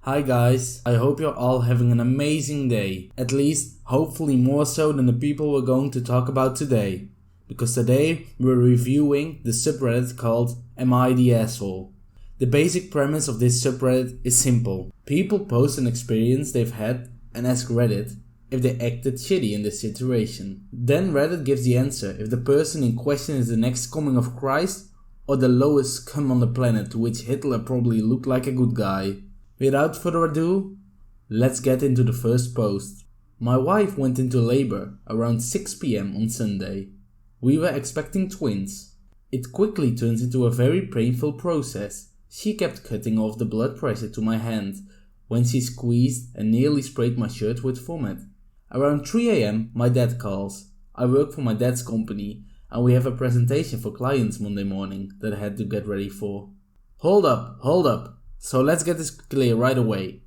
Hi guys, I hope you're all having an amazing day. At least, hopefully more so than the people we're going to talk about today. Because today we're reviewing the subreddit called Am I the Asshole? The basic premise of this subreddit is simple. People post an experience they've had and ask Reddit if they acted shitty in this situation. Then Reddit gives the answer if the person in question is the next coming of Christ or the lowest scum on the planet to which Hitler probably looked like a good guy. Without further ado, let's get into the first post. My wife went into labor around 6 PM on Sunday. We were expecting twins. It quickly turns into a very painful process. She kept cutting off the blood pressure to my hand when she squeezed and nearly sprayed my shirt with vomit. Around 3 AM, my dad calls. I work for my dad's company and we have a presentation for clients Monday morning that I had to get ready for. Hold up. So let's get this clear right away.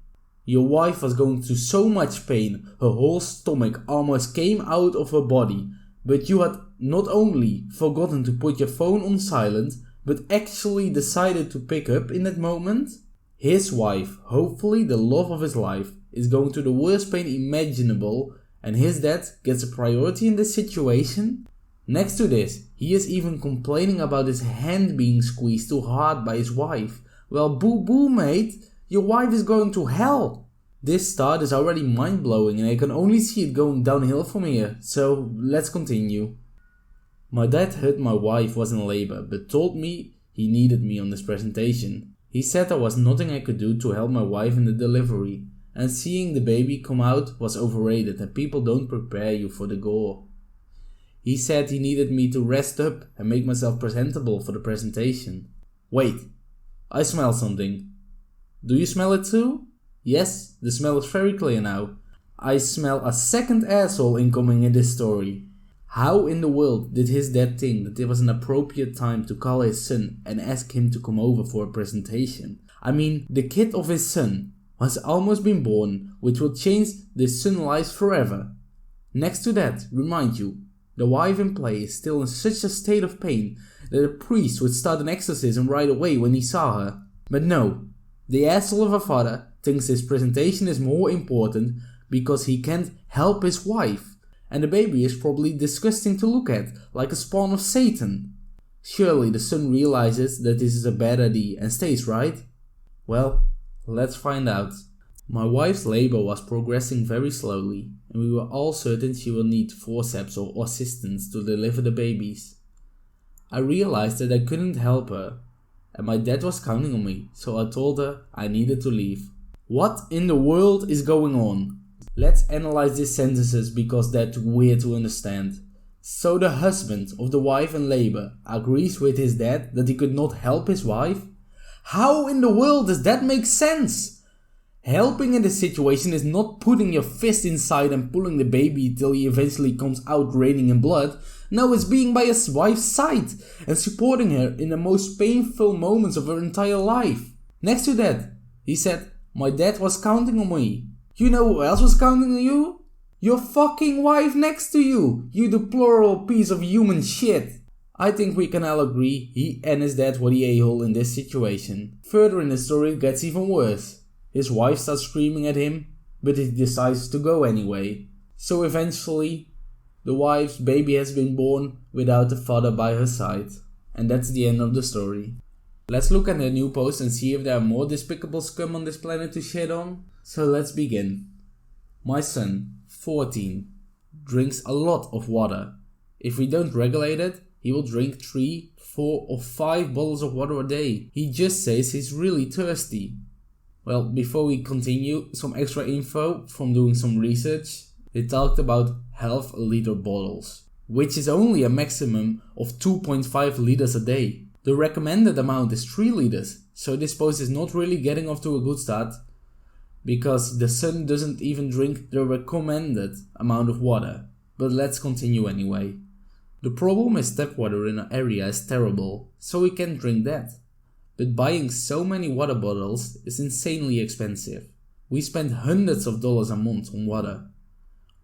Your wife was going through so much pain, her whole stomach almost came out of her body, but you had not only forgotten to put your phone on silent, but actually decided to pick up in that moment? His wife, hopefully the love of his life, is going through the worst pain imaginable, and his dad gets a priority in this situation? Next to this, he is even complaining about his hand being squeezed too hard by his wife. Well, boo mate, your wife is going to hell. This start is already mind-blowing and I can only see it going downhill from here, so let's continue. My dad heard my wife was in labor but told me he needed me on this presentation. He said there was nothing I could do to help my wife in the delivery, and seeing the baby come out was overrated and people don't prepare you for the gore. He said he needed me to rest up and make myself presentable for the presentation. Wait. I smell something. Do you smell it too? Yes, the smell is very clear now. I smell a second asshole incoming in this story. How in the world did his dad think that it was an appropriate time to call his son and ask him to come over for a presentation? I mean, the kid of his son has almost been born, which will change this son's life forever. Next to that, remind you, the wife in play is still in such a state of pain that a priest would start an exorcism right away when he saw her. But no, the asshole of a father thinks his presentation is more important because he can't help his wife, and the baby is probably disgusting to look at, like a spawn of Satan. Surely the son realizes that this is a bad idea and stays, right? Well, let's find out. My wife's labor was progressing very slowly, and we were all certain she will need forceps or assistance to deliver the babies. I realized that I couldn't help her, and my dad was counting on me, so I told her I needed to leave. What in the world is going on? Let's analyze these sentences because they're too weird to understand. So the husband of the wife in labor agrees with his dad that he could not help his wife? How in the world does that make sense? Helping in this situation is not putting your fist inside and pulling the baby till he eventually comes out raining in blood. No, it's being by his wife's side and supporting her in the most painful moments of her entire life. Next to that, he said, my dad was counting on me. You know who else was counting on you? Your fucking wife next to you, you deplorable piece of human shit. I think we can all agree he and his dad were the a-hole in this situation. Further in the story it gets even worse. His wife starts screaming at him, but he decides to go anyway. So eventually, the wife's baby has been born without the father by her side. And that's the end of the story. Let's look at the new post and see if there are more despicable scum on this planet to shit on. So let's begin. My son, 14, drinks a lot of water. If we don't regulate it, he will drink 3, 4 or 5 bottles of water a day. He just says he's really thirsty. Well, before we continue, some extra info from doing some research. They talked about half a liter bottles, which is only a maximum of 2.5 liters a day. The recommended amount is 3 liters, so this post is not really getting off to a good start, because the son doesn't even drink the recommended amount of water. But let's continue anyway. The problem is tap water in our area is terrible, so we can't drink that. But buying so many water bottles is insanely expensive. We spend hundreds of dollars a month on water.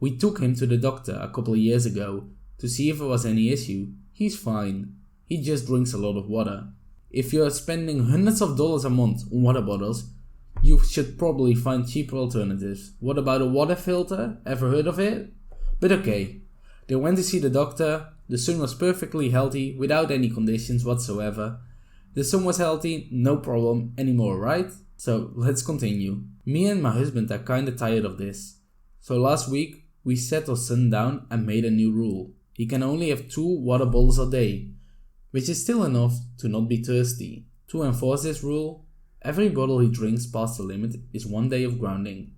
We took him to the doctor a couple of years ago to see if there was any issue. He's fine. He just drinks a lot of water. If you're spending hundreds of dollars a month on water bottles, You should probably find cheaper alternatives. What about a water filter? Ever heard of it? But okay. They went to see the doctor. The son was perfectly healthy without any conditions whatsoever. The son was healthy, no problem anymore, right? So let's continue. Me and my husband are kinda tired of this. So last week we sat our son down and made a new rule. He can only have 2 water bottles a day, which is still enough to not be thirsty. To enforce this rule, every bottle he drinks past the limit is 1 day of grounding.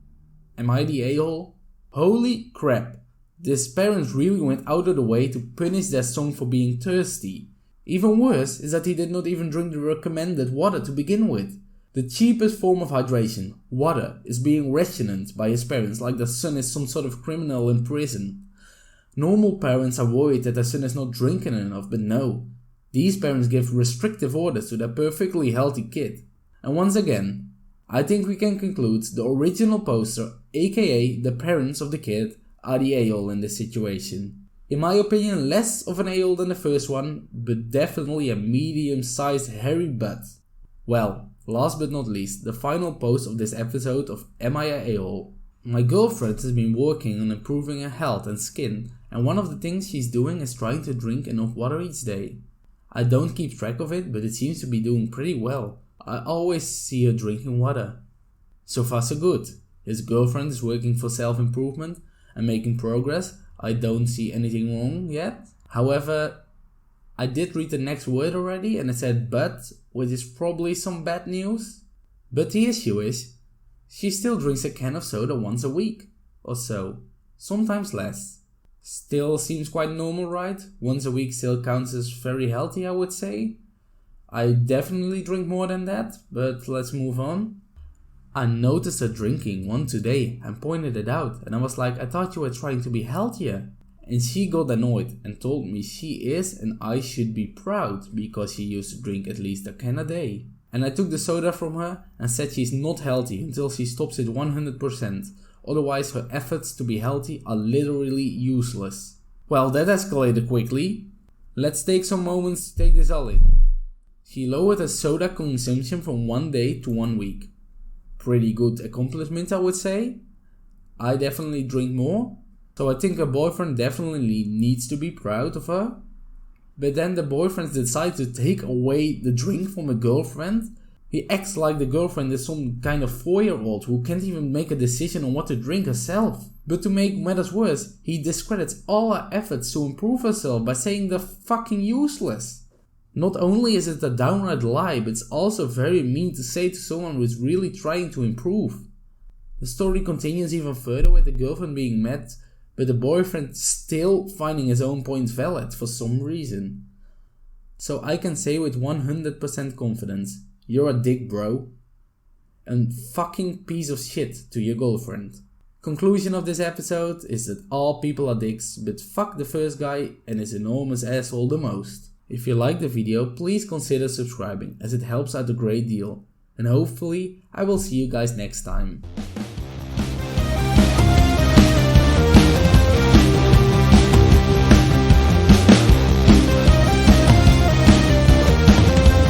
Am I the a-hole? Holy crap! These parents really went out of the way to punish their son for being thirsty. Even worse is that he did not even drink the recommended water to begin with. The cheapest form of hydration, water, is being rationed by his parents like their son is some sort of criminal in prison. Normal parents are worried that their son is not drinking enough, but no. These parents give restrictive orders to their perfectly healthy kid. And once again, I think we can conclude the original poster, aka the parents of the kid, are the a-hole in this situation. In my opinion, less of an a-hole than the first one, but definitely a medium-sized hairy butt. Well, last but not least, the final post of this episode of Am I a a-hole? My girlfriend has been working on improving her health and skin, and one of the things she's doing is trying to drink enough water each day. I don't keep track of it, but it seems to be doing pretty well. I always see her drinking water. So far so good. His girlfriend is working for self-improvement and making progress. I don't see anything wrong yet. However, I did read the next word already and it said but, which is probably some bad news. But the issue is, she still drinks a can of soda once a week or so, sometimes less. Still seems quite normal, right? Once a week still counts as very healthy, I would say. I definitely drink more than that, but let's move on. I noticed her drinking one today and pointed it out, and I was like, I thought you were trying to be healthier. And she got annoyed and told me she is and I should be proud because she used to drink at least a can a day. And I took the soda from her and said she's not healthy until she stops it 100%, otherwise her efforts to be healthy are literally useless. Well, that escalated quickly. Let's take some moments to take this all in. She lowered her soda consumption from 1 day to 1 week. Pretty good accomplishment, I would say. I definitely drink more, so I think her boyfriend definitely needs to be proud of her. But then the boyfriend decides to take away the drink from a girlfriend. He acts like the girlfriend is some kind of 4-year-old who can't even make a decision on what to drink herself. But to make matters worse, he discredits all her efforts to improve herself by saying they're fucking useless. Not only is it a downright lie, but it's also very mean to say to someone who is really trying to improve. The story continues even further with the girlfriend being mad, but the boyfriend still finding his own point valid for some reason. So I can say with 100% confidence, you're a dick, bro. And fucking piece of shit to your girlfriend. Conclusion of this episode is that all people are dicks, but fuck the first guy and his enormous asshole the most. If you liked the video, please consider subscribing as it helps out a great deal. And hopefully I will see you guys next time.